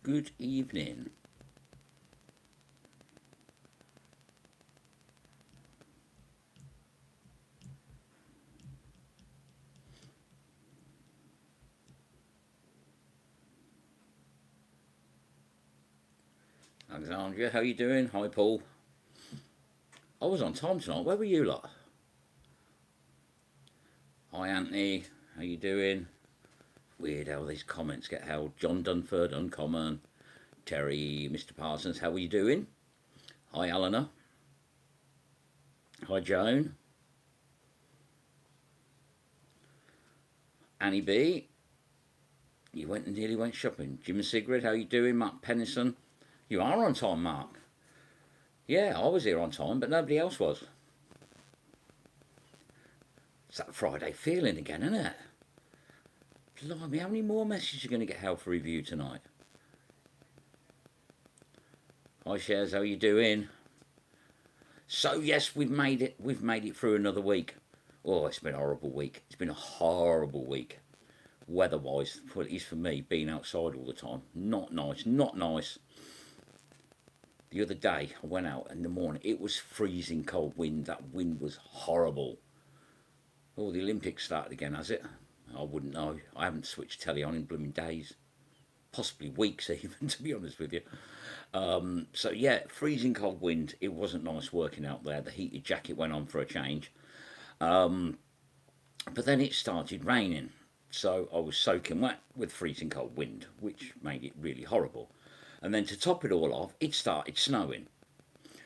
Good evening. Alexandria, how you doing? Hi, Paul. I was on time tonight. Where were you lot? Hi, Anthony. How you doing? Weird how these comments get held. John Dunford, Uncommon. Terry, Mr. Parsons, how are you doing? Hi, Eleanor. Hi, Joan. Annie B. You went and nearly went shopping. Jim and Sigrid, how you doing? Mark Pennison. You are on time, Mark. Yeah, I was here on time, but nobody else was. It's that Friday feeling again, isn't it? Blimey, how many more messages are you going to get held for review tonight? Hi, Shares, how you doing? So yes, we've made it. We've made it through another week. Oh, it's been a horrible week. It's been a horrible week, weather-wise. At least for me, being outside all the time, not nice. Not nice. The other day, I went out in the morning. It was freezing cold wind. That wind was horrible. Oh, the Olympics started again, has it? I wouldn't know. I haven't switched telly on in blooming days, possibly weeks even, to be honest with you. So yeah, freezing cold wind. It wasn't nice working out there. The heated jacket went on for a change. But then it started raining. So I was soaking wet with freezing cold wind, which made it really horrible. And then to top it all off, it started snowing.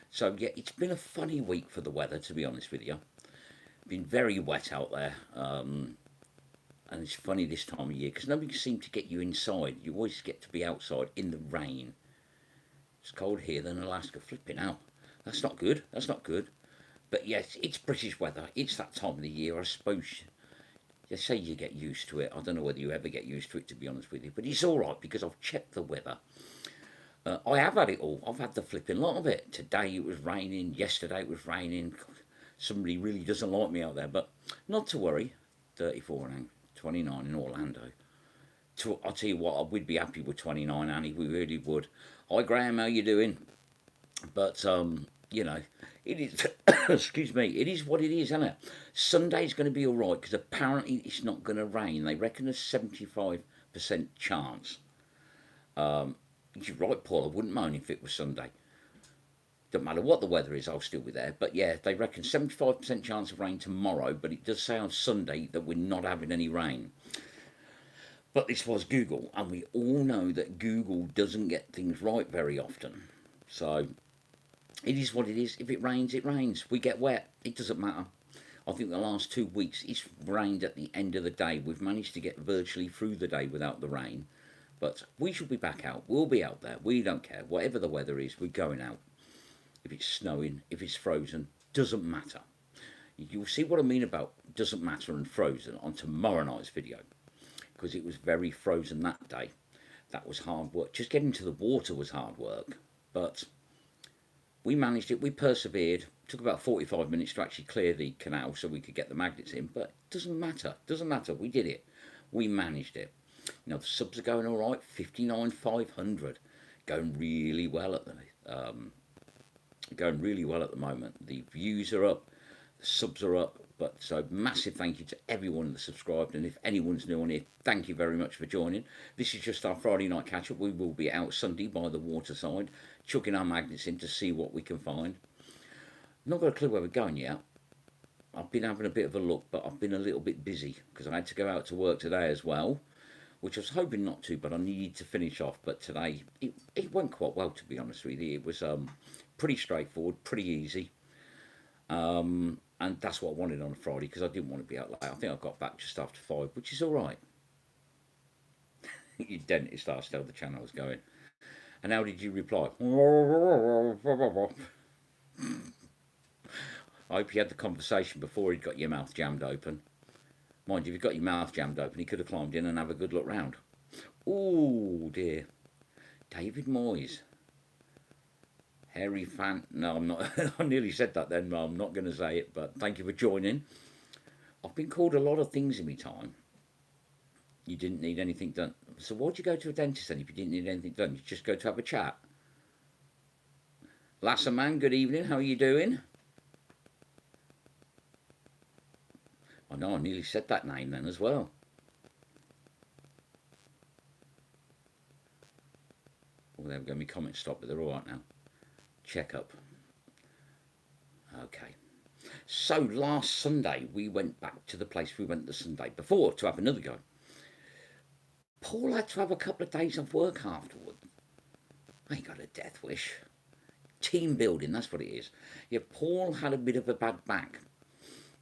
So yeah, it's been a funny week for the weather, to be honest with you. Been very wet out there. And it's funny this time of year because nobody seems to get you inside. You always get to be outside in the rain. It's cold here than Alaska. Flipping out. That's not good. That's not good. But yes, it's British weather. It's that time of the year. I suppose they say you get used to it. I don't know whether you ever get used to it, to be honest with you. But it's all right because I've checked the weather. I have had it all. I've had the flipping lot of it. Today it was raining. Yesterday it was raining. Somebody really doesn't like me out there. But not to worry. 34 and 29 in Orlando. I'll tell you what, we'd be happy with 29, Annie. We really would. Hi, Graham. How you doing? But you know, it is. Excuse me. It is what it is, isn't it? Sunday's going to be all right because apparently it's not going to rain. They reckon a 75% chance. You're right, Paul. I wouldn't moan if it was Sunday. Don't matter what the weather is, I'll still be there. But yeah, they reckon 75% chance of rain tomorrow. But it does say on Sunday that we're not having any rain. But this was Google, and we all know that Google doesn't get things right very often. So it is what it is. If it rains, it rains. We get wet. It doesn't matter. I think the last 2 weeks it's rained at the end of the day. We've managed to get virtually through the day without the rain. But we should be back out. We'll be out there. We don't care. Whatever the weather is, we're going out. If it's snowing, if it's frozen, doesn't matter. You'll see what I mean about doesn't matter and frozen on tomorrow night's video. Because it was very frozen that day. That was hard work. Just getting to the water was hard work. But we managed it. We persevered. It took about 45 minutes to actually clear the canal so we could get the magnets in. But it doesn't matter. It doesn't matter. We did it. We managed it. You know, the subs are going all right. 59,500. Going really well at the moment. The views are up. The subs are up. But so massive thank you to everyone that subscribed, and if anyone's new on here, thank you very much for joining. This is just our Friday night catch up. We will be out Sunday by the waterside, chucking our magnets in to see what we can find. Not got a clue where we're going yet. I've been having a bit of a look, but I've been a little bit busy because I had to go out to work today as well, which I was hoping not to, but I needed to finish off. But today it went quite well, to be honest with you. It was pretty straightforward, pretty easy. And that's what I wanted on a Friday because I didn't want to be out late. I think I got back just after 5, which is all right. Your dentist asked how the channel was going. And how did you reply? I hope you had the conversation before he'd got your mouth jammed open. Mind you, if you've got your mouth jammed open, he could have climbed in and have a good look round. Oh dear. David Moyes. Harry Fan. No, I'm not. I nearly said that then. I'm not going to say it, but thank you for joining. I've been called a lot of things in my time. You didn't need anything done. So why'd you go to a dentist then if you didn't need anything done? You just go to have a chat. Lasserman, good evening. How are you doing? I know I nearly said that name then as well. Oh, there we go. My comments stopped, but they're all right now. Check up. Okay. So last Sunday we went back to the place we went the Sunday before to have another go. Paul had to have a couple of days off work afterward. I ain't got a death wish. Team building, that's what it is. Yeah, Paul had a bit of a bad back.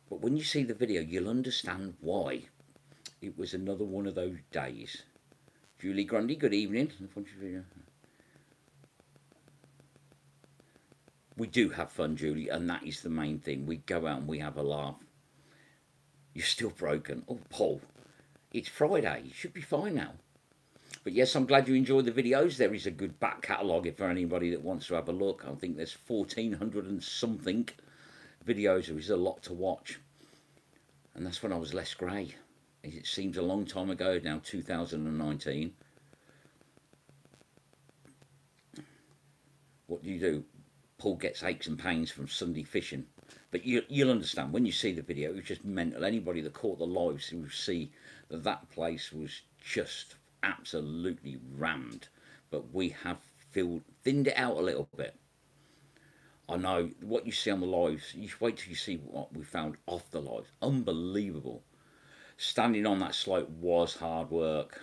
But when you see the video, you'll understand why. It was another one of those days. Julie Grundy, good evening. We do have fun, Julie, and that is the main thing. We go out and we have a laugh. You're still broken. Oh, Paul, it's Friday. You should be fine now. But yes, I'm glad you enjoyed the videos. There is a good back catalogue for anybody that wants to have a look. I think there's 1,400 and something videos. There is a lot to watch. And that's when I was less grey. It seems a long time ago now, 2019. What do? Paul gets aches and pains from Sunday fishing. But you'll understand, when you see the video, it was just mental. Anybody that caught the lives will see that that place was just absolutely rammed. But we have thinned it out a little bit. I know what you see on the lives, you wait till you see what we found off the lives. Unbelievable. Standing on that slope was hard work.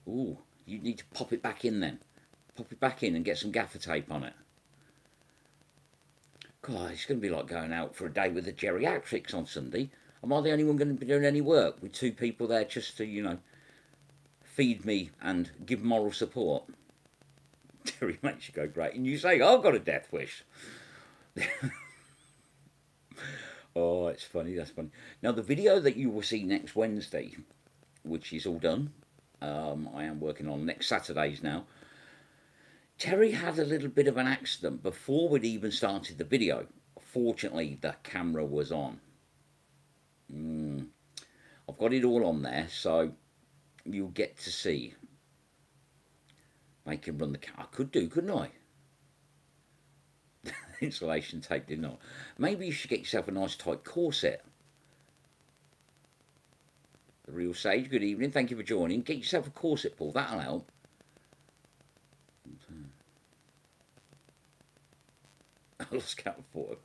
Ooh, you need to pop it back in then. Pop it back in and get some gaffer tape on it. God, it's going to be like going out for a day with the geriatrics on Sunday. Am I the only one going to be doing any work with two people there just to, feed me and give moral support? Terry makes you go great. And you say, I've got a death wish. Oh, it's funny. That's funny. Now, the video that you will see next Wednesday, which is all done, I am working on next Saturdays now. Terry had a little bit of an accident before we'd even started the video. Fortunately, the camera was on. I've got it all on there, so you'll get to see. Make him run the camera. I could do, couldn't I? Insulation tape did not. Maybe you should get yourself a nice tight corset. The Real Sage, good evening. Thank you for joining. Get yourself a corset, Paul. That'll help. I lost count of 4.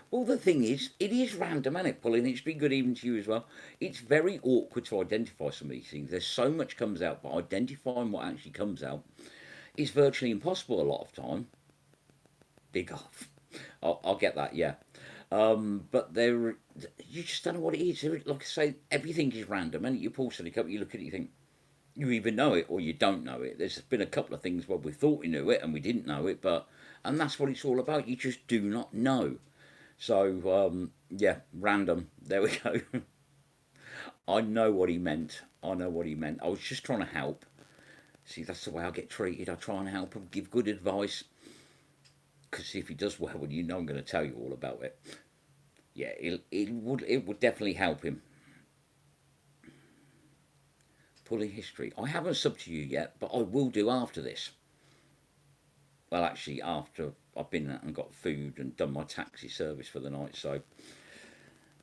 Well, the thing is, it is random, isn't it, Paul? And it's been good evening to you as well. It's very awkward to identify some of these things. There's so much comes out, but identifying what actually comes out is virtually impossible a lot of time. Big off. I'll get that, yeah. But you just don't know what it is. Like I say, everything is random, and you pull something up, you look at it, you think, you either know it or you don't know it. There's been a couple of things where we thought we knew it and we didn't know it, and that's what it's all about. You just do not know. So, yeah, random. There we go. I know what he meant. I know what he meant. I was just trying to help. See, that's the way I get treated. I try and help him, give good advice. Because if he does well, you know I'm going to tell you all about it. Yeah, it would definitely help him. Pulling history. I haven't subbed to you yet, but I will do after this. Well, actually, after I've been and got food and done my taxi service for the night. So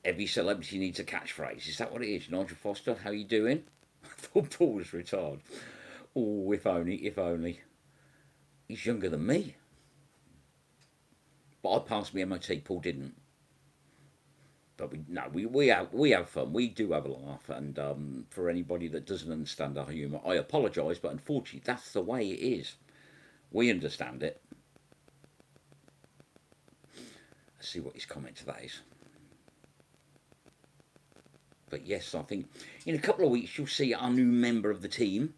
every celebrity needs a catchphrase. Is that what it is? Nigel Foster, how you doing? I thought Paul was retired. Oh, if only, if only. He's younger than me. But I passed my MOT, Paul didn't. But we have fun. We do have a laugh, and for anybody that doesn't understand our humour, I apologise, but unfortunately, that's the way it is. We understand it. Let's see what his comment to that is. But yes, I think in a couple of weeks you'll see our new member of the team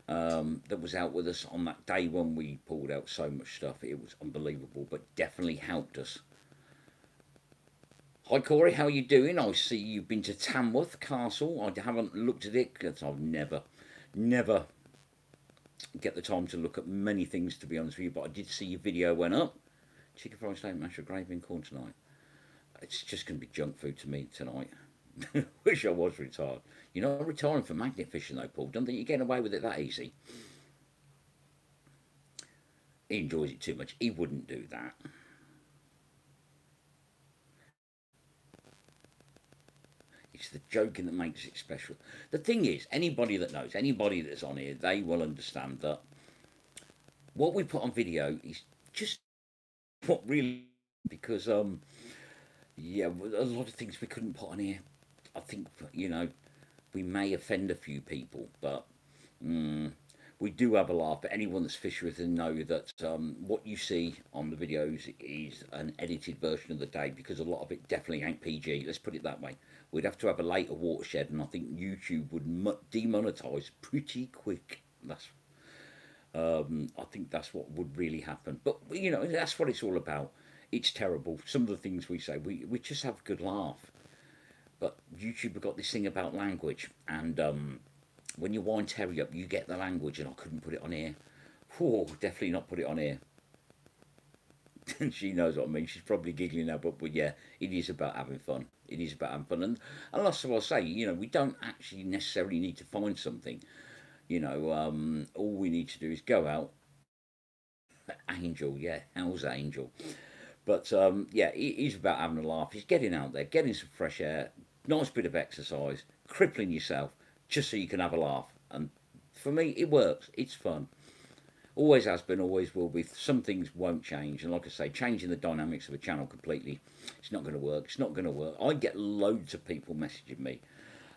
that was out with us on that day when we pulled out so much stuff. It was unbelievable, but definitely helped us. Hi Corey, how are you doing? I see you've been to Tamworth Castle. I haven't looked at it because I've never get the time to look at many things, to be honest with you. But I did see your video went up. Chicken fried steak, mashed with gravy and corn tonight. It's just going to be junk food to me tonight. Wish I was retired. You're not retiring from magnet fishing though, Paul. Don't think you're getting away with it that easy. He enjoys it too much. He wouldn't do that. It's the joking that makes it special. The thing is, anybody that knows, anybody that's on here, they will understand that what we put on video is just what really, because yeah, a lot of things we couldn't put on here. I think, we may offend a few people, but mm, we do have a laugh. But anyone that's fished with us know that what you see on the videos is an edited version of the day, because a lot of it definitely ain't PG. Let's put it that way. We'd have to have a later watershed, and I think YouTube would demonetize pretty quick. I think that's what would really happen. But that's what it's all about. It's terrible. Some of the things we say, we just have a good laugh. But YouTube have got this thing about language, and when you wind Terry up, you get the language, and I couldn't put it on here. Oh, definitely not put it on here. And she knows what I mean. She's probably giggling now, but yeah, it is about having fun. It is about having fun, and that's what I say. We don't actually necessarily need to find something. All we need to do is go out. Angel, yeah, how's Angel? But yeah, it is about having a laugh. It's getting out there, getting some fresh air, nice bit of exercise, crippling yourself just so you can have a laugh. And for me, it works. It's fun. Always has been, always will be. Some things won't change. And like I say, changing the dynamics of a channel completely, it's not going to work. It's not going to work. I get loads of people messaging me.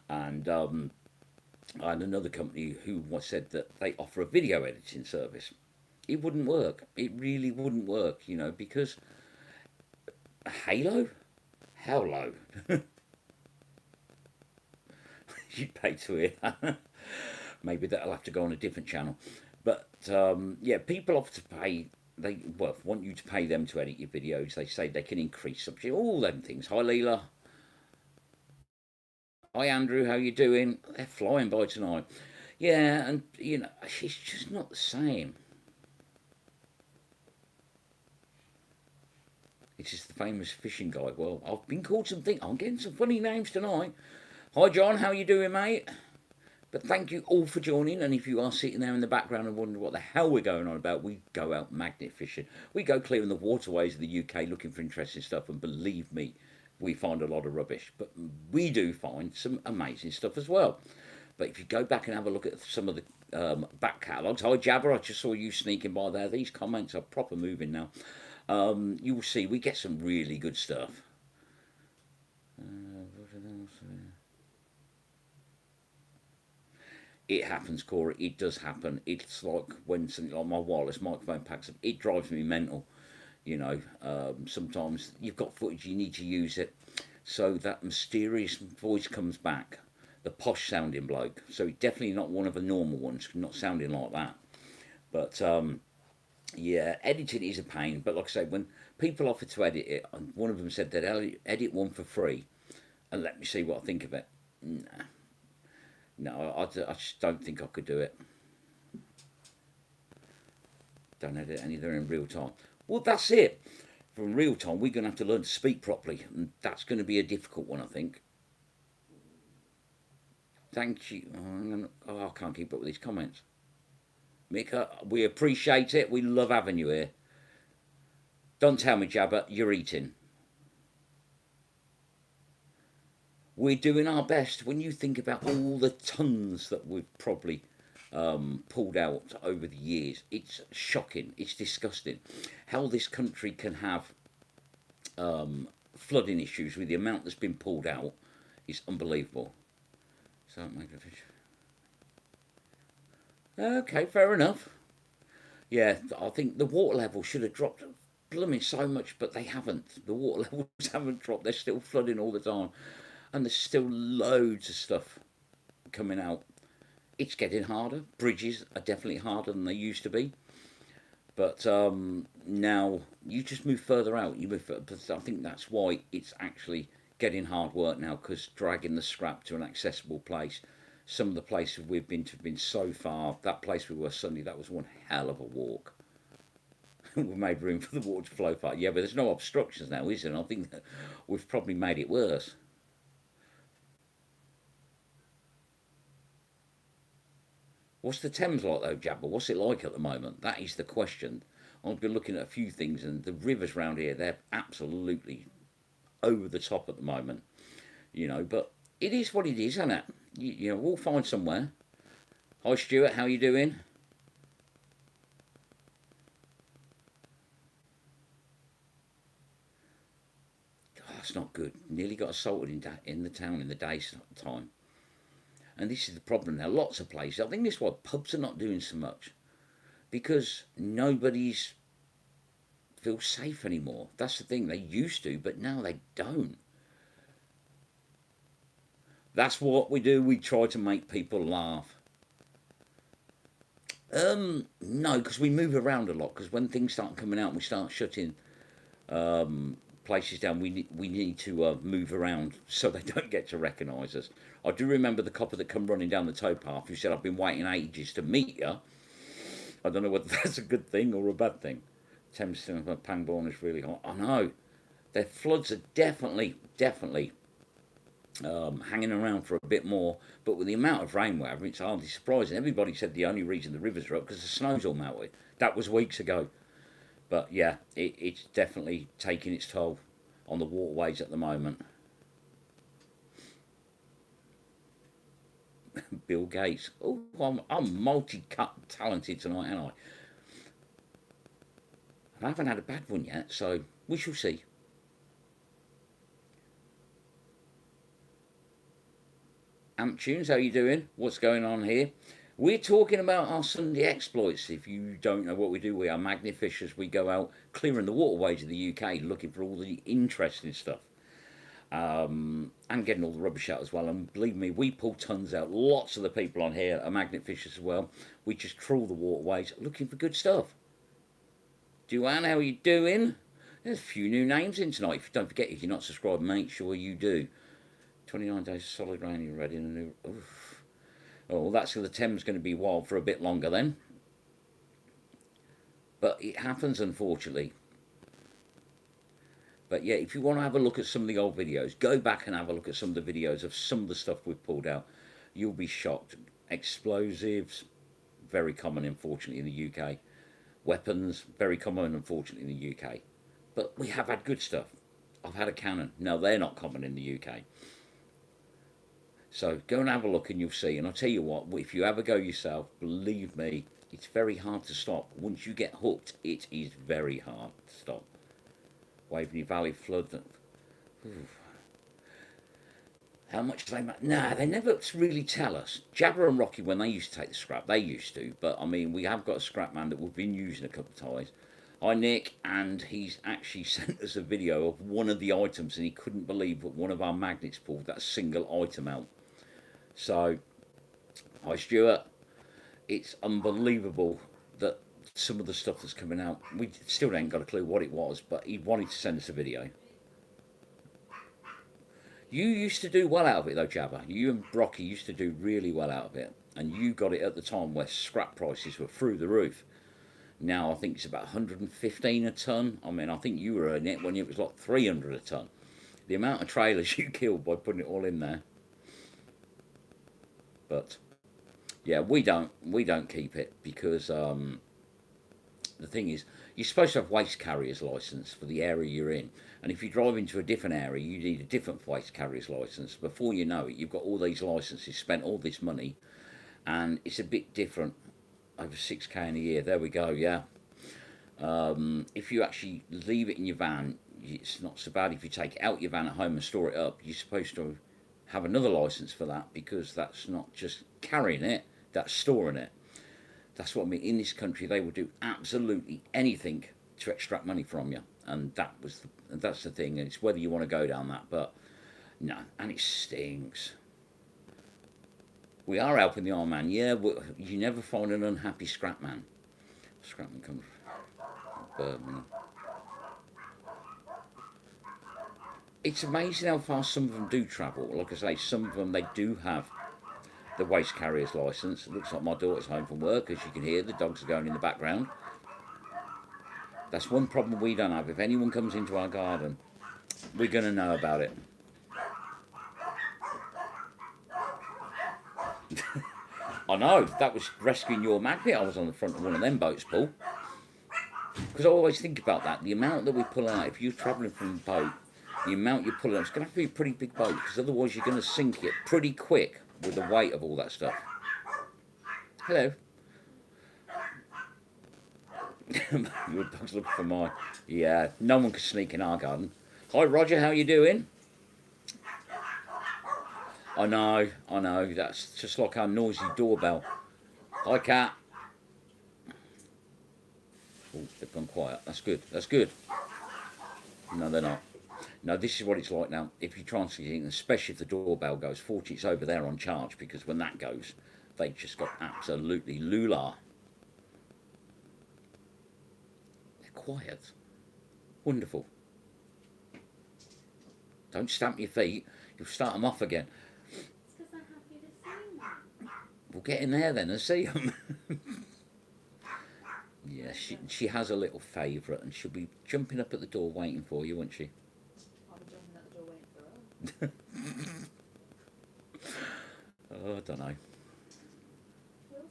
And I had another company who said that they offer a video editing service. It wouldn't work. It really wouldn't work, because Halo? Hello. You'd pay to hear that. Maybe that'll have to go on a different channel. But yeah, people offer to pay. They want you to pay them to edit your videos. They say they can increase subsidy, all them things. Hi, Leela. Hi, Andrew. How you doing? They're flying by tonight. Yeah, and it's just not the same. It's just the famous fishing guy. Well, I've been called something. I'm getting some funny names tonight. Hi, John. How you doing, mate? But thank you all for joining. And if you are sitting there in the background and wondering what the hell we're going on about, we go out magnet fishing. We go clearing the waterways of the UK looking for interesting stuff. And believe me, we find a lot of rubbish. But we do find some amazing stuff as well. But if you go back and have a look at some of the back catalogues, hi Jabber, I just saw you sneaking by there. These comments are proper moving now. You will see we get some really good stuff. It happens, Corey. It does happen. It's like when something like my wireless microphone packs up. It drives me mental. Sometimes you've got footage, you need to use it. So that mysterious voice comes back, the posh sounding bloke. So it's definitely not one of the normal ones, not sounding like that. But yeah, editing is a pain. But like I say, when people offer to edit it, and one of them said that "I'll edit one for free and let me see what I think of it. Nah, no, I just don't think I could do it. Don't edit anything in real time. Well, that's it. From real time, we're going to have to learn to speak properly, and that's going to be a difficult one, I think. Thank you. Oh, I can't keep up with these comments. Mika, we appreciate it. We love having you here. Don't tell me, Jabba, you're eating. We're doing our best. When you think about all the tons that we've probably pulled out over the years, it's shocking. It's disgusting how this country can have flooding issues with the amount that's been pulled out. Is unbelievable. So make a fish. Okay, fair enough. Yeah, I think the water level should have dropped blooming so much, but they haven't. The water levels haven't dropped. They're still flooding all the time, and there's still loads of stuff coming out. It's getting harder. Bridges are definitely harder than they used to be. But now you just move further out. You move, but I think that's why it's actually getting hard work now, because dragging the scrap to an accessible place. Some of the places we've been to have been so far. That place we were Sunday, that was one hell of a walk. We've made room for the water to flow far. Yeah, but there's no obstructions now, is there? And I think that we've probably made it worse. What's the Thames like though, Jabba? What's it like at the moment? That is the question. I've been looking at a few things, and the rivers round here, they're absolutely over the top at the moment, but it is what it is, isn't it? We'll find somewhere. Hi, Stuart, how you doing? Oh, that's not good. Nearly got assaulted in the town in the daytime. And this is the problem now. Lots of places. I think this is why pubs are not doing so much because nobody's feels safe anymore. That's the thing. They used to, but now they don't. That's what we do. We try to make people laugh. No, because we move around a lot. Because when things start coming out, and we start shutting places down. We need to move around so they don't get to recognise us. I do remember the copper that come running down the towpath who said, "I've been waiting ages to meet you." I don't know whether that's a good thing or a bad thing. Thames Pangbourne is really hot. I know. Their floods are definitely hanging around for a bit more. But with the amount of rain we're having, it's hardly surprising. Everybody said the only reason the rivers are up because the snow's all melted. That was weeks ago. But yeah, it's definitely taking its toll on the waterways at the moment. Bill Gates. Oh, I'm multi-talented tonight, aren't I haven't had a bad one yet, so we shall see. Amp Tunes, how you doing? What's going on here? We're talking about our Sunday exploits. If you don't know what we do, we are magnificers. We go out clearing the waterways of the UK looking for all the interesting stuff. And getting all the rubbish out as well. And believe me, we pull tons out. Lots of the people on here are magnificers as well. We just trawl the waterways looking for good stuff. Duane, how you doing? There's a few new names in tonight. Don't forget, if you're not subscribed, make sure you do. 29 days of solid rain, you're ready in a new... Oof. Oh, well, that's the Thames going to be wild for a bit longer then. But it happens, unfortunately. But yeah, if you want to have a look at some of the old videos, go back and have a look at some of the videos of some of the stuff we've pulled out. You'll be shocked. Explosives, very common, unfortunately, in the UK. Weapons, very common, unfortunately, in the UK. But we have had good stuff. I've had a cannon. No, they're not common in the UK. So go and have a look and you'll see. And I'll tell you what, if you ever go yourself, believe me, it's very hard to stop. Once you get hooked, it is very hard to stop. Waveney Valley flood. How much do they make? Nah, they never really tell us. Jabber and Rocky, when they used to take the scrap, they used to. But I mean, we have got a scrap man that we've been using a couple of times. Hi, Nick, and he's actually sent us a video of one of the items, and he couldn't believe that one of our magnets pulled that single item out. So, hi, Stuart. It's unbelievable that some of the stuff that's coming out, we still ain't got a clue what it was, but he wanted to send us a video. You used to do well out of it though, Jabba. You and Brocky used to do really well out of it. And you got it at the time where scrap prices were through the roof. Now I think it's about 115 a ton. I mean, I think you were in it when it was like 300 a ton. The amount of trailers you killed by putting it all in there. But yeah, we don't keep it because the thing is, you're supposed to have waste carrier's license for the area you're in. And if you drive into a different area, you need a different waste carrier's license. Before you know it, you've got all these licenses, spent all this money, and it's a bit different. Over 6K in a year. There we go. Yeah. If you actually leave it in your van, it's not so bad. If you take it out your van at home and store it up, you're supposed to have another license for that because that's not just carrying it, that's storing it. That's what I mean. In this country, they will do absolutely anything to extract money from you, and that's the thing. And it's whether you want to go down that, but no, and it stinks. We are helping the arm man. Yeah, you never find an unhappy scrap man. Scrap man comes from Birmingham. It's amazing how far some of them do travel. Like I say, some of them they do have the waste carrier's license. It looks like my daughter's home from work, as you can hear. The dogs are going in the background. That's one problem we don't have. If anyone comes into our garden, we're going to know about it. I know, that was rescuing your magnet. I was on the front of one of them boats, Paul. Because I always think about that. The amount that we pull out, if you're travelling from a boat, the amount you pull out, it's going to have to be a pretty big boat, because otherwise you're going to sink it pretty quick with the weight of all that stuff. Hello. Your dog's looking for mine. Yeah, no one can sneak in our garden. Hi, Roger, how you doing? I know. That's just like our noisy doorbell. Hi, cat. Oh, they've gone quiet. That's good. That's good. No, they're not. No, this is what it's like now. If you try and see it, especially if the doorbell goes, fortunately it's over there on charge, because when that goes, they just got absolutely lula. They're quiet. Wonderful. Don't stamp your feet. You'll start them off again. It's because I'm happy to see them. We'll get in there then and see them. Yeah, she has a little favourite, and she'll be jumping up at the door waiting for you, won't she? I'll be jumping at the door waiting for her. Oh, I don't know. Wilson.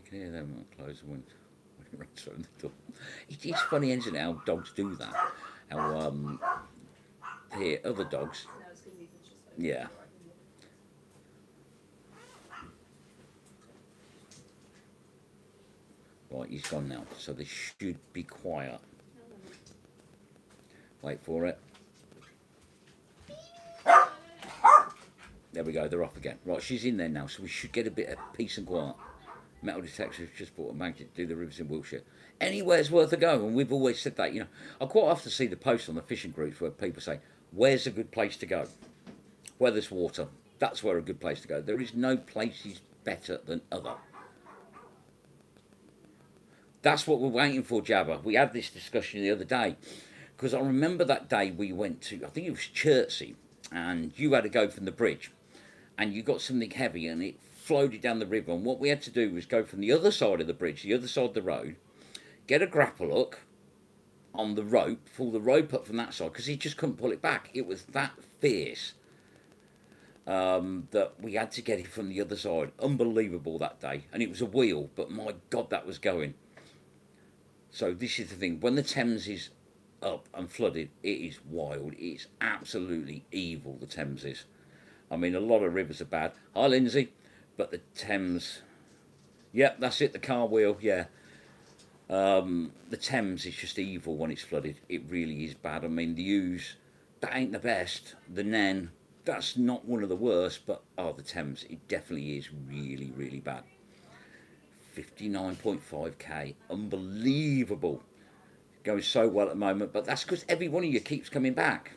You can hear them close the window when he runs through the door. It's funny, isn't it, how dogs do that? How hear other dogs. No, it's because Ethan's just opened Yeah. the door. Right, he's gone now, so they should be quiet. Wait for it. There we go, they're off again. Right, she's in there now, so we should get a bit of peace and quiet. Metal detectors just bought a magnet to do the rivers in Wiltshire. Anywhere's worth a go, and we've always said that. I quite often see the posts on the fishing groups where people say, where's a good place to go? Where there's water, that's where a good place to go. There is no places better than other. That's what we're waiting for, Jabba. We had this discussion the other day, because I remember that day we went to, I think it was Chertsey, and you had to go from the bridge, and you got something heavy, and it floated down the river, and what we had to do was go from the other side of the bridge, the other side of the road, get a grapple hook on the rope, pull the rope up from that side, because he just couldn't pull it back. It was that fierce that we had to get it from the other side. Unbelievable that day, and it was a wheel, but my God, that was going. So this is the thing, when the Thames is up and flooded, it is wild. It's absolutely evil, the Thames is. I mean, a lot of rivers are bad. Hi, Lindsay. But the Thames, yep, that's it, the car wheel, yeah. The Thames is just evil when it's flooded. It really is bad. I mean, the Ouse, that ain't the best. The Nen, that's not one of the worst, but the Thames, it definitely is really, really bad. 59.5k, unbelievable. Going so well at the moment, but that's because every one of you keeps coming back.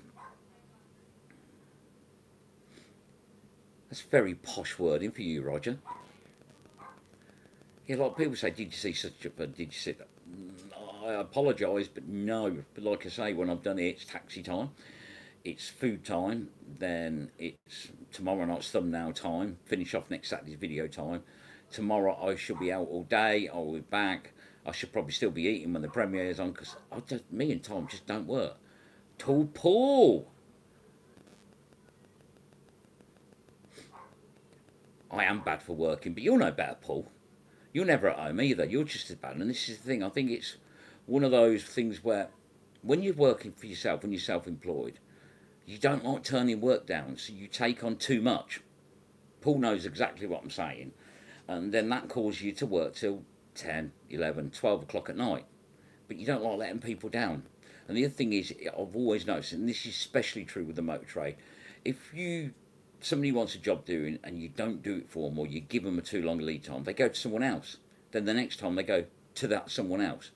That's very posh wording for you, Roger. Yeah, a lot of people say, did you see such a, did you see that? I apologise, but no. But like I say, when I've done it, it's taxi time, it's food time, then it's tomorrow night's thumbnail time, finish off next Saturday's video time. Tomorrow I shall be out all day, I'll be back. I should probably still be eating when the premiere is on, because me and Tom just don't work. Tall Paul! I am bad for working, but you're no better, Paul. You're never at home either. You're just as bad. And this is the thing. I think it's one of those things where when you're working for yourself, when you're self-employed, you don't like turning work down, so you take on too much. Paul knows exactly what I'm saying. And then that causes you to work till 10, 11, 12 o'clock at night. But you don't like letting people down. And the other thing is, I've always noticed, and this is especially true with the motor trade, if somebody wants a job doing and you don't do it for them, or you give them a too long lead time, they go to someone else. Then the next time they go to that someone else.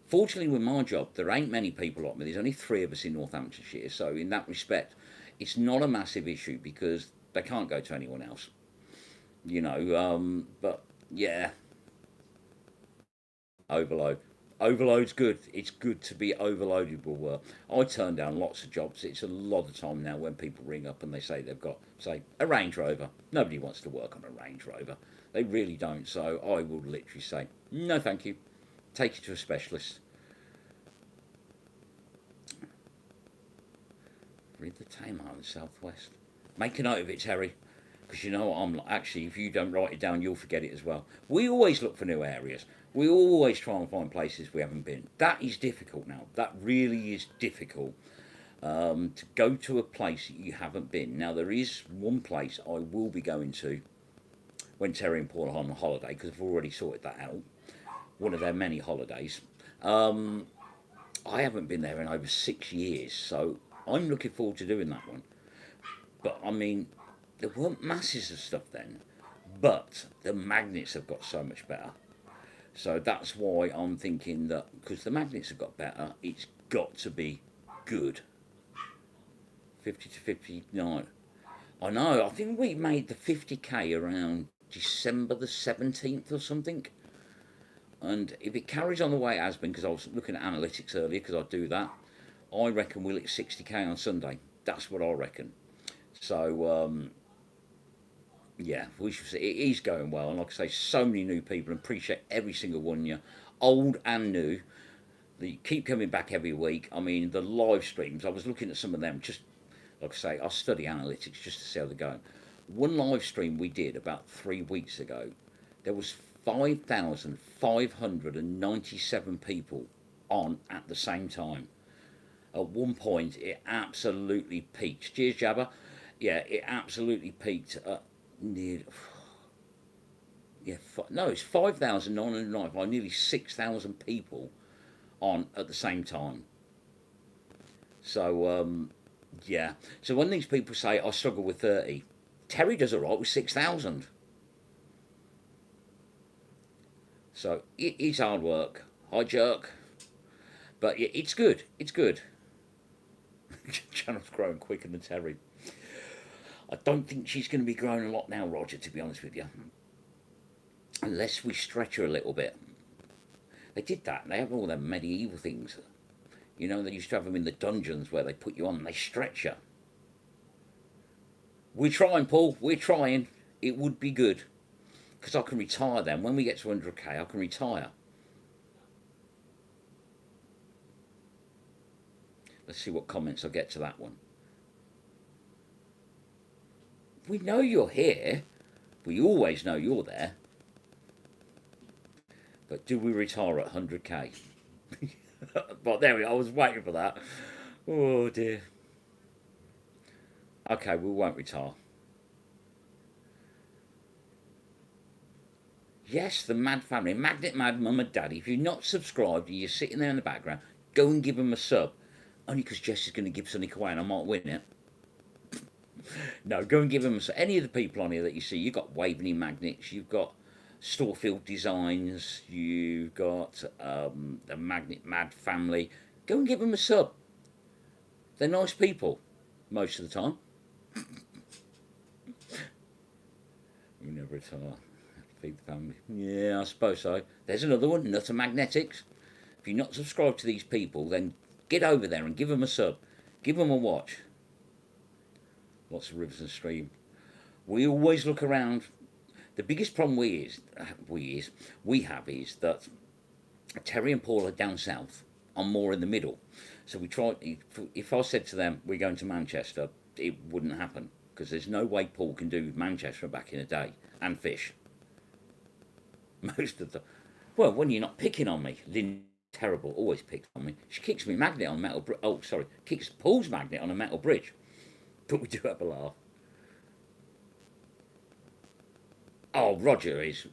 Fortunately with my job, there ain't many people like me. There's only 3 of us in Northamptonshire. So in that respect, it's not a massive issue because they can't go to anyone else. But yeah, overload. Overload's good. It's good to be overloaded with work. I turn down lots of jobs. It's a lot of time now when people ring up and they say they've got, say, a Range Rover. Nobody wants to work on a Range Rover. They really don't. So I will literally say, no, thank you. Take you to a specialist. Read the Tamar in the southwest. Make a note of it, Terry. Because you know what, actually, if you don't write it down, you'll forget it as well. We always look for new areas. We always try and find places we haven't been. That is difficult now. That really is difficult, to go to a place that you haven't been. Now, there is one place I will be going to when Terry and Paul are on holiday, because I've already sorted that out. One of their many holidays. I haven't been there in over 6 years, so I'm looking forward to doing that one. But I mean, there weren't masses of stuff then, but the magnets have got so much better. So that's why I'm thinking that because the magnets have got better, it's got to be good. 50 to 59. I know, I think we made the 50k around December the 17th or something. And if it carries on the way it has been, because I was looking at analytics earlier, because I do that, I reckon we'll hit 60k on Sunday. That's what I reckon. So, yeah, we should see. It is going well. And like I say, so many new people, and appreciate every single one of you, old and new. They keep coming back every week. I mean, the live streams, I was looking at some of them, just like I say, I study analytics just to see how they're going. One live stream we did about 3 weeks ago, there was 5,597 people on at the same time. At one point, it absolutely peaked. Cheers, Jabba. Yeah, it absolutely peaked at near. Yeah, no, it's 5,995, nearly 6,000 people on at the same time. So, yeah. So when these people say I struggle with 30, Terry does all right with 6,000. So it is hard work. Hi, jerk. But yeah, it's good. It's good. Channel's growing quicker than Terry. I don't think she's going to be growing a lot now, Roger, to be honest with you. Unless we stretch her a little bit. They did that. They have all them medieval things. You know, they used to have them in the dungeons where they put you on and they stretch you. We're trying, Paul. We're trying. It would be good. Because I can retire then. When we get to 100k, I can retire. Let's see what comments I get to that one. We know you're here. We always know you're there. But do we retire at 100k? But there we go. I was waiting for that. Oh dear. Okay, we won't retire. Yes, the Mad Family, Magnet Mad Mum and Daddy. If you're not subscribed and you're sitting there in the background, go and give them a sub. Only because Jess is going to give something away and I might win it. No, go and give them a sub. Any of the people on here that you see, you've got Waveney Magnets, you've got Storefield Designs, you've got the Magnet Mad Family. Go and give them a sub. They're nice people, most of the time. We never retire. Feed the family. Yeah, I suppose so. There's another one, Nutter Magnetics. If you're not subscribed to these people, then get over there and give them a sub. Give them a watch. Lots of rivers and stream. We always look around. The biggest problem we have is that Terry and Paul are down south. I'm more in the middle. So we try. If I said to them we're going to Manchester, it wouldn't happen because there's no way Paul can do Manchester back in a day and fish. Most of the, well, when you're not picking on me, Lynn terrible, always picks on me. She kicks me magnet on metal. Oh, sorry, kicks Paul's magnet on a metal bridge. But we do have a laugh. Oh, Roger is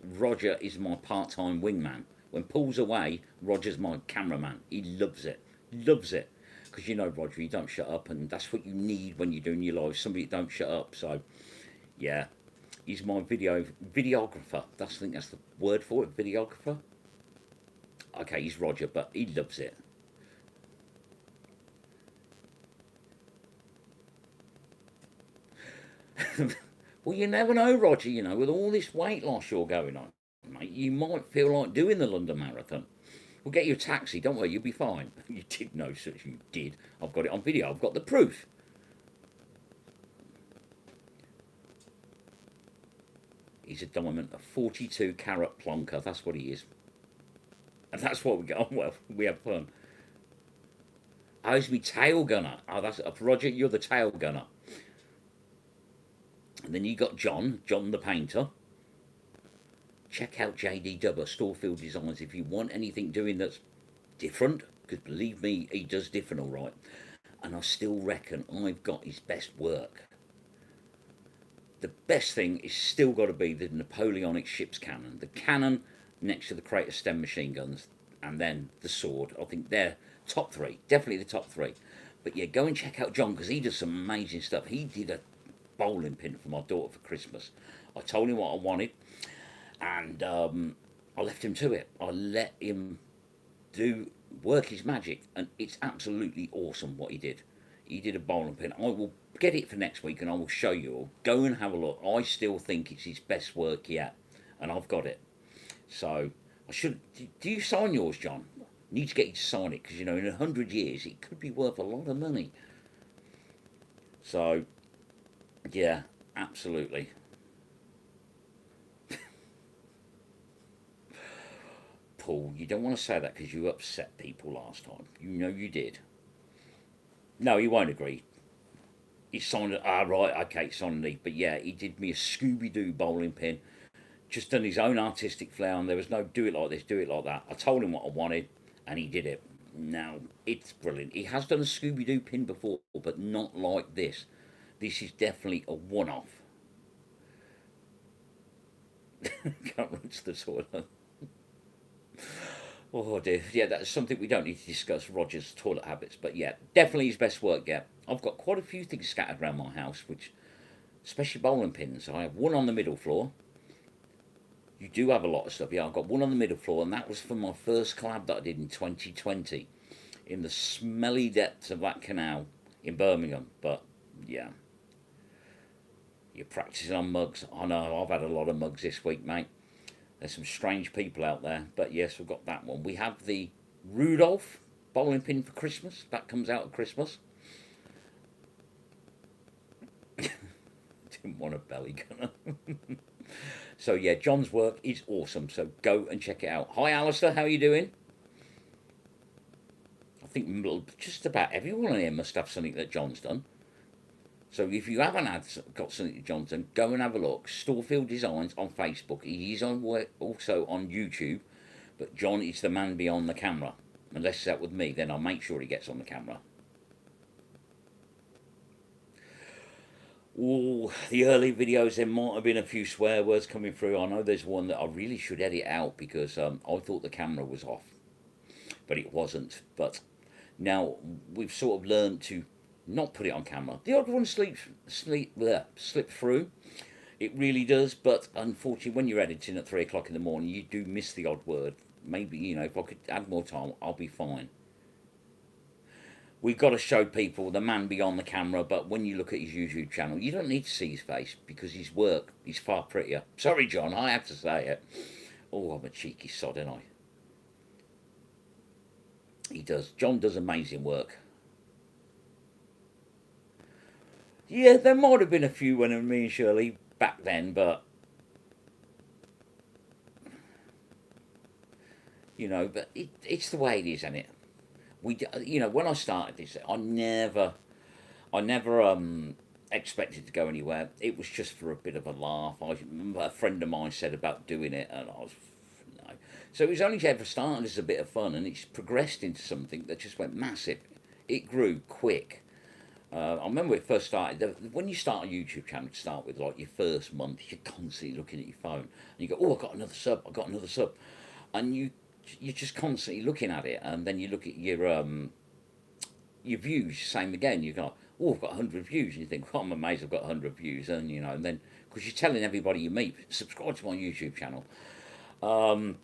my part-time wingman. When Paul's away, Roger's my cameraman. He loves it, loves it. Because you know, Roger, you don't shut up, and that's what you need when you're doing your live. Somebody that don't shut up. So, yeah, he's my videographer. I think that's the word for it, videographer. Okay, he's Roger, but he loves it. Well, you never know, Roger, you know, with all this weight loss you're going on, mate, you might feel like doing the London Marathon. We'll get you a taxi, don't worry, you'll be fine. You did know such, you did. I've got it on video, I've got the proof. He's a diamond, a 42 carat plonker, that's what he is. And that's what we get on well, we have fun. Oh, he's me tail gunner. Oh, that's Roger, you're the tail gunner. And then you got John the painter. Check out JD Dubber, Storefield Designs, if you want anything doing that's different, because believe me, he does different all right. And I still reckon I've got his best work. The best thing is still got to be the Napoleonic ship's cannon. The cannon next to the Kratos stem machine guns, and then the sword. I think they're top three, definitely the top three. But yeah, go and check out John because he does some amazing stuff. He did a bowling pin for my daughter for Christmas. I told him what I wanted, and I left him to it. I let him do work his magic, and it's absolutely awesome what he did. He did a bowling pin. I will get it for next week, and I will show you all. Go and have a look. I still think it's his best work yet, and I've got it. So I should. Do you sign yours, John? Need to get you to sign it because you know in 100 years it could be worth a lot of money. So yeah, absolutely. Paul, you don't want to say that because you upset people last time. You know you did. No, he won't agree. He signed it. Ah, right, okay, he signed it. But yeah, he did me a Scooby Doo bowling pin. Just done his own artistic flair, and there was no do it like this, do it like that. I told him what I wanted, and he did it. Now, it's brilliant. He has done a Scooby Doo pin before, but not like this. This is definitely a one off. Can't run to the toilet. Oh dear, yeah, that's something we don't need to discuss. Roger's toilet habits, but yeah, definitely his best work. Yeah, I've got quite a few things scattered around my house, which, especially bowling pins. I have one on the middle floor. You do have a lot of stuff. Yeah, I've got one on the middle floor, and that was from my first collab that I did in 2020, in the smelly depths of that canal in Birmingham. But yeah, you're practicing on mugs. I know I've had a lot of mugs this week, mate. There's some strange people out there, but yes, we've got that one. We have the Rudolph bowling pin for Christmas. That comes out at Christmas. Didn't want a belly gunner. So yeah, John's work is awesome. So go and check it out. Hi, Alistair. How are you doing? I think just about everyone here must have something that John's done. So if you haven't got something that John's done, go and have a look. Storefield Designs on Facebook. He is also on YouTube. But John is the man beyond the camera. Unless it's out with me, then I'll make sure he gets on the camera. Oh, the early videos, there might have been a few swear words coming through. I know there's one that I really should edit out because I thought the camera was off, but it wasn't. But now we've sort of learned to not put it on camera. The odd one slip through. It really does, but unfortunately, when you're editing at 3 o'clock in the morning, you do miss the odd word. Maybe, you know, if I could add more time, I'll be fine. We've got to show people the man beyond the camera, but when you look at his YouTube channel, you don't need to see his face because his work is far prettier. Sorry, John, I have to say it. Oh, I'm a cheeky sod, ain't I? He does. John does amazing work. Yeah, there might have been a few when me and Shirley back then, but you know, but it's the way it is, isn't it? You know, when I started this, I never expected to go anywhere. It was just for a bit of a laugh. A friend of mine said about doing it, and I was no. So it was only ever started as a bit of fun, and it's progressed into something that just went massive. It grew quick. I remember when it first started. When you start a YouTube channel, to start with, like your first month, you're constantly looking at your phone, and you go, "Oh, I got another sub. I got another sub," and you're just constantly looking at it, and then you look at your views. Same again. You go, "Oh, I've got 100 views," and you think, "Well, I'm amazed I've got 100 views," and you know, and then because you're telling everybody you meet, subscribe to my YouTube channel, and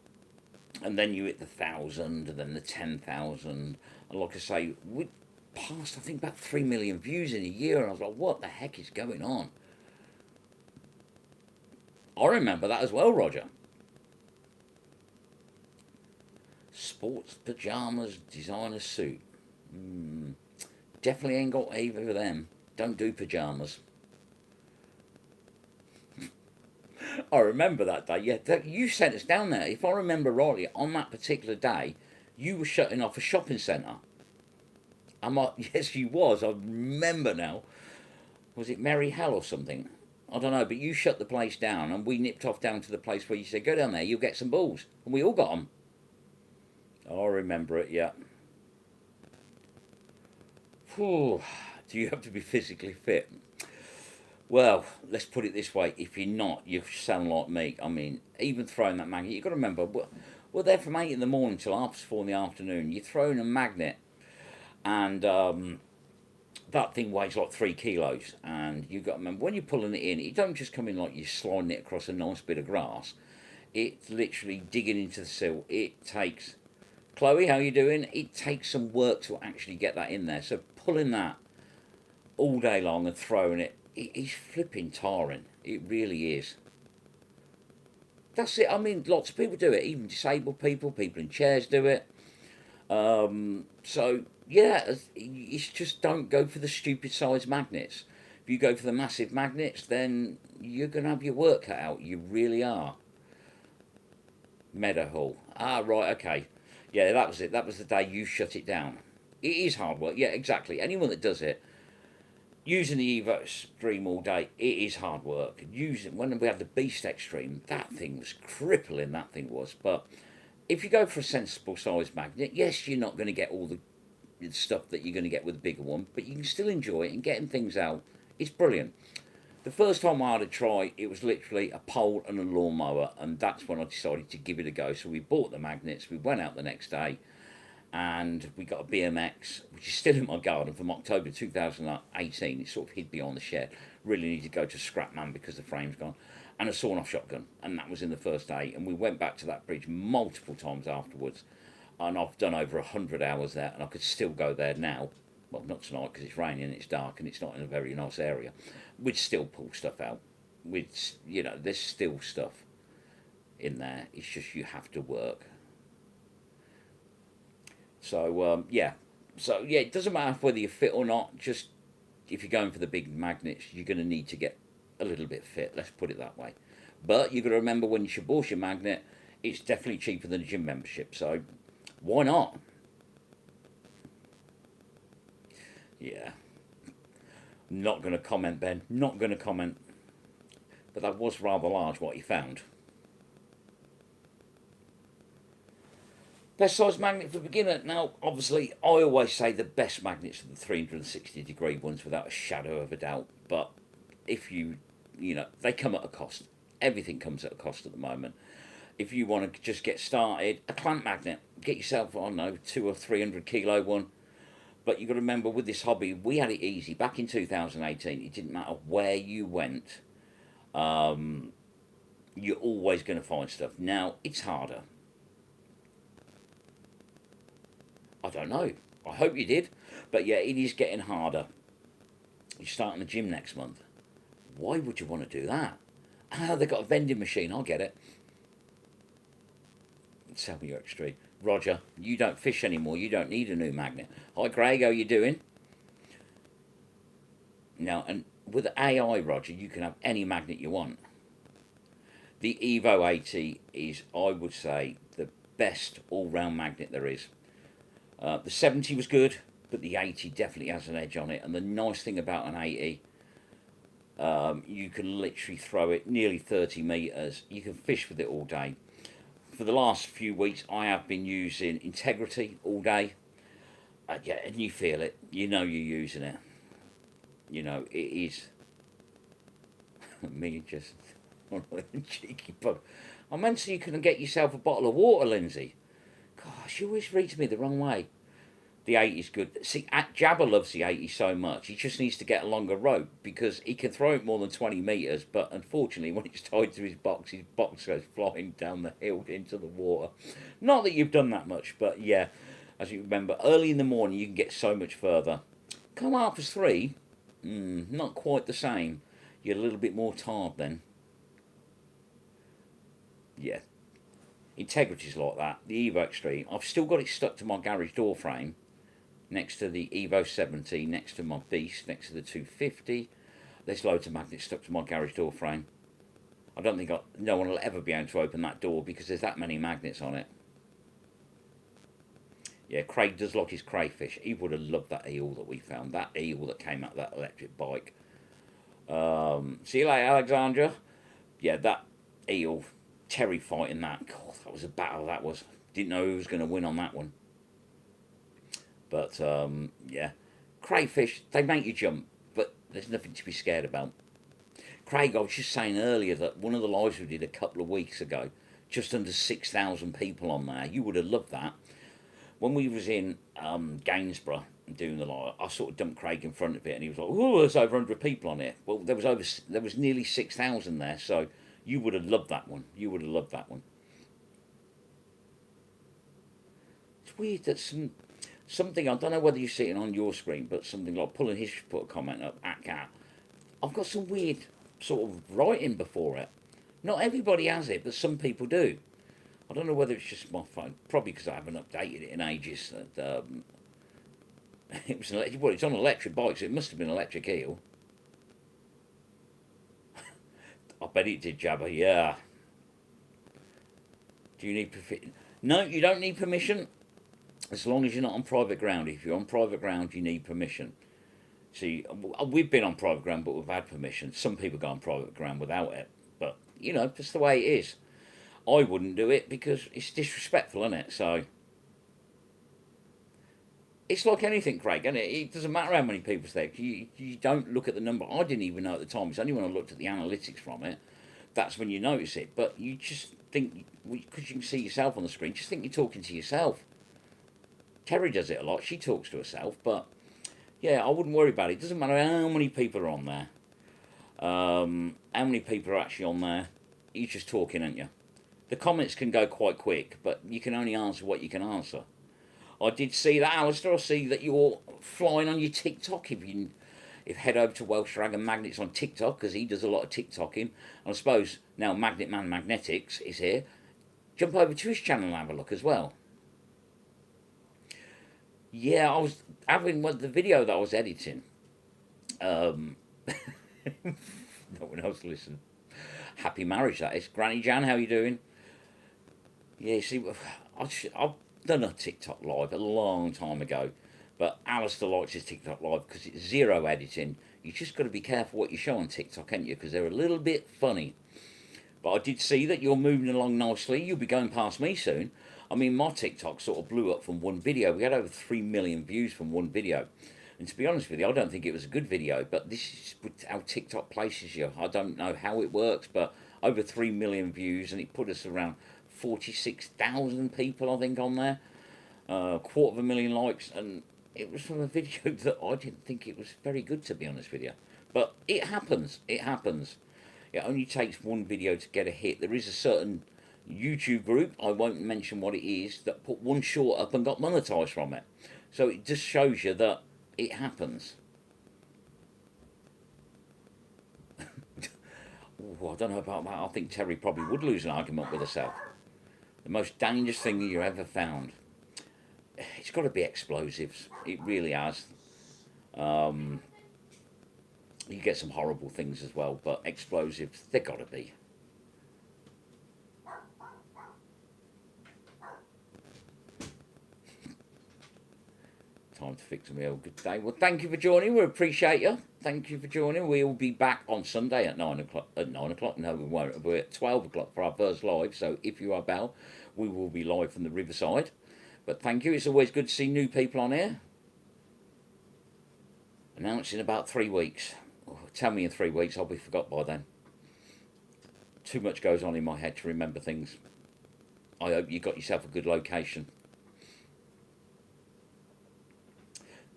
then you hit the 1,000, and then the 10,000, and like I say, we passed I think about 3 million views in a year, and I was like, "What the heck is going on?" I remember that as well, Roger. Sports pajamas, designer suit. Definitely ain't got either of them. Don't do pajamas. I remember that day. Yeah, you sent us down there. If I remember rightly, on that particular day, you were shutting off a shopping centre. I'm like, yes, you was. I remember now. Was it Mary Hell or something? I don't know, but you shut the place down, and we nipped off down to the place where you said, go down there, you'll get some balls. And we all got them. I remember it, yeah. Whew. Do you have to be physically fit? Well, let's put it this way. If you're not, you sound like me. I mean, even throwing that magnet, you've got to remember, we're there from 8 in the morning till 4 in the afternoon. You're throwing a magnet, and that thing weighs like 3 kilos. And you've got to remember, when you're pulling it in, it don't just come in like you're sliding it across a nice bit of grass. It's literally digging into the sill. It takes... Chloe, how you doing? It takes some work to actually get that in there. So pulling that all day long and throwing it, it is flipping tiring. It really is. That's it. I mean, lots of people do it. Even disabled people, people in chairs do it. So, yeah, it's just don't go for the stupid size magnets. If you go for the massive magnets, then you're going to have your work cut out. You really are. Meadowhall. Ah, right, okay. Yeah, that was it. That was the day you shut it down. It is hard work. Yeah, exactly. Anyone that does it, using the Evo Extreme all day, it is hard work. Using when we had the Beast Extreme, that thing was crippling. That thing was. But if you go for a sensible size magnet, yes, you're not going to get all the stuff that you're going to get with a bigger one, but you can still enjoy it, and getting things out, it's brilliant. The first time I had a try, it was literally a pole and a lawnmower, and that's when I decided to give it a go. So we bought the magnets, we went out the next day, and we got a BMX, which is still in my garden from October 2018. It's sort of hid behind the shed. Really need to go to Scrapman because the frame's gone. And a sawn-off shotgun, and that was in the first day. And we went back to that bridge multiple times afterwards, and I've done over 100 hours there, and I could still go there now. Well, not tonight because it's raining and it's dark and it's not in a very nice area. We'd still pull stuff out. There's still stuff in there. It's just you have to work. So yeah. So yeah, it doesn't matter whether you're fit or not. Just if you're going for the big magnets, you're going to need to get a little bit fit. Let's put it that way. But you've got to remember, when you bought your magnet, it's definitely cheaper than a gym membership. So why not? Yeah. Not going to comment, Ben. Not going to comment. But that was rather large, what you found. Best size magnet for beginner. Now, obviously, I always say the best magnets are the 360-degree ones, without a shadow of a doubt. But if they come at a cost. Everything comes at a cost at the moment. If you want to just get started, a clamp magnet. Get yourself, I don't know, 200 or 300 kilo one. But you've got to remember, with this hobby, we had it easy. Back in 2018, it didn't matter where you went. You're always going to find stuff. Now, it's harder. I don't know. I hope you did. But yeah, it is getting harder. You're starting the gym next month. Why would you want to do that? Ah, they've got a vending machine. I'll get it. Sell me your extreme. Roger, you don't fish anymore. You don't need a new magnet. Hi, Craig. How you doing? Now, and with AI, Roger, you can have any magnet you want. The Evo 80 is, I would say, the best all-round magnet there is. The 70 was good, but the 80 definitely has an edge on it. And the nice thing about an 80, you can literally throw it nearly 30 metres. You can fish with it all day. For the last few weeks, I have been using Integrity all day. Yeah, and you feel it. You know you're using it. It is. Me just cheeky bug. I meant so you can get yourself a bottle of water, Lindsay. Gosh, you always read me the wrong way. The 80's good. See, Jabba loves the 80 so much. He just needs to get a longer rope, because he can throw it more than 20 metres, but unfortunately, when it's tied to his box goes flying down the hill into the water. Not that you've done that much, but yeah, as you remember, early in the morning you can get so much further. Come 3:30, not quite the same. You're a little bit more tired then. Yeah. Integrity's like that. The Evo Extreme, I've still got it stuck to my garage door frame, next to the Evo 70, next to my Beast, next to the 250. There's loads of magnets stuck to my garage door frame. I don't think no one will ever be able to open that door because there's that many magnets on it. Yeah, Craig does like his crayfish. He would have loved that eel that we found. That eel that came out of that electric bike. See you later, Alexandra. Yeah, that eel, Terry fighting that. God, that was a battle. That was. Didn't know who was going to win on that one. But yeah, crayfish, they make you jump, but there's nothing to be scared about. Craig, I was just saying earlier that one of the lives we did a couple of weeks ago, just under 6,000 people on there. You would have loved that. When we was in Gainsborough doing the live, I sort of dumped Craig in front of it, and he was like, "Oh, there's over 100 people on it." Well, there was nearly 6,000 there, so you would have loved that one. You would have loved that one. It's weird that something, I don't know whether you see it on your screen, but something like Pulling History put a comment up at Cat. I've got some weird sort of writing before it. Not everybody has it, but some people do. I don't know whether it's just my phone. Probably because I haven't updated it in ages. It was well, it's on electric bikes. So it must have been electric eel. I bet it did, Jabba. Yeah. Do you need permission? No, you don't need permission. As long as you're not on private ground. If you're on private ground, you need permission. See, we've been on private ground, but we've had permission. Some people go on private ground without it. But, you know, that's the way it is. I wouldn't do it because it's disrespectful, isn't it? So, it's like anything, Craig, isn't it? It doesn't matter how many people's there. You don't look at the number. I didn't even know at the time. It's only when I looked at the analytics from it, that's when you notice it. But you just think, because you can see yourself on the screen, just think you're talking to yourself. Terry does it a lot. She talks to herself, but yeah, I wouldn't worry about it. It doesn't matter how many people are on there. How many people are actually on there? You're just talking, aren't you? The comments can go quite quick, but you can only answer what you can answer. I did see that, Alistair. I see that you're flying on your TikTok. If head over to Welsh Dragon Magnets on TikTok, because he does a lot of TikToking. And I suppose now Magnet Man Magnetics is here. Jump over to his channel and have a look as well. Yeah, I was having the video that I was editing. No one else listened. Happy marriage, that is. Granny Jan, how you doing? Yeah, see, I've done a TikTok live a long time ago, but Alistair likes his TikTok live because it's zero editing. You just got to be careful what you show on TikTok, ain't you? Because they're a little bit funny. But I did see that you're moving along nicely. You'll be going past me soon. I mean, my TikTok sort of blew up from one video. We had over 3 million views from one video. And to be honest with you, I don't think it was a good video, but this is how TikTok places you. I don't know how it works, but over 3 million views, and it put us around 46,000 people, I think, on there. 250,000 likes, and it was from a video that I didn't think it was very good, to be honest with you. But it happens. It happens. It only takes one video to get a hit. There is a certain YouTube group, I won't mention what it is, that put one short up and got monetized from it. So it just shows you that it happens. Ooh, I don't know about that. I think Terry probably would lose an argument with herself. The most dangerous thing you ever found. It's got to be explosives. It really has. You get some horrible things as well, but explosives, they've got to be. Time to fix a meal. Good day. Well, thank you for joining. We appreciate you. Thank you for joining. We'll be back on Sunday at 9 o'clock. At 9 o'clock? No, we won't. We're at 12 o'clock for our first live. So if you are Bell, we will be live from the Riverside. But thank you. It's always good to see new people on here. Announced in about 3 weeks. Oh, tell me in 3 weeks. I'll be forgot by then. Too much goes on in my head to remember things. I hope you got yourself a good location.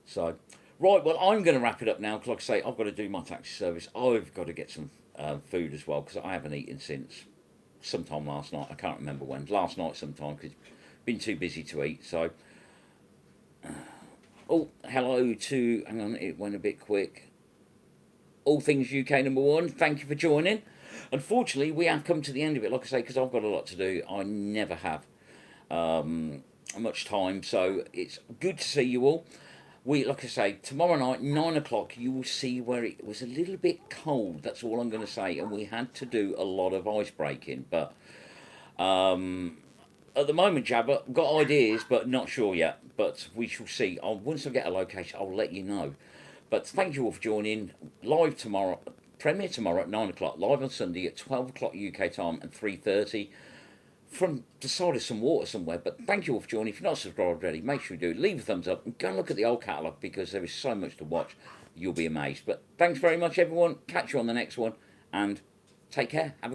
So, right, well, I'm going to wrap it up now because, like I say, I've got to do my taxi service. I've got to get some food as well because I haven't eaten since sometime last night. I can't remember when. Last night sometime because been too busy to eat. So, oh, hello to, hang on, it went a bit quick. All Things UK #1, thank you for joining. Unfortunately, we have come to the end of it, like I say, because I've got a lot to do. I never have much time, so it's good to see you all. Like I say, tomorrow night, 9 o'clock, you will see where it was a little bit cold. That's all I'm going to say. And we had to do a lot of ice breaking. But at the moment, Jabba, got ideas, but not sure yet. But we shall see. Once I get a location, I'll let you know. But thank you all for joining. Live tomorrow. Premiere tomorrow at 9 o'clock, live on Sunday at 12 o'clock UK time and 3:30 from the side of some water somewhere. But thank you all for joining. If you're not subscribed already, make sure you do. Leave a thumbs up and go and look at the old catalogue because there is so much to watch. You'll be amazed. But thanks very much, everyone. Catch you on the next one and take care. Have a great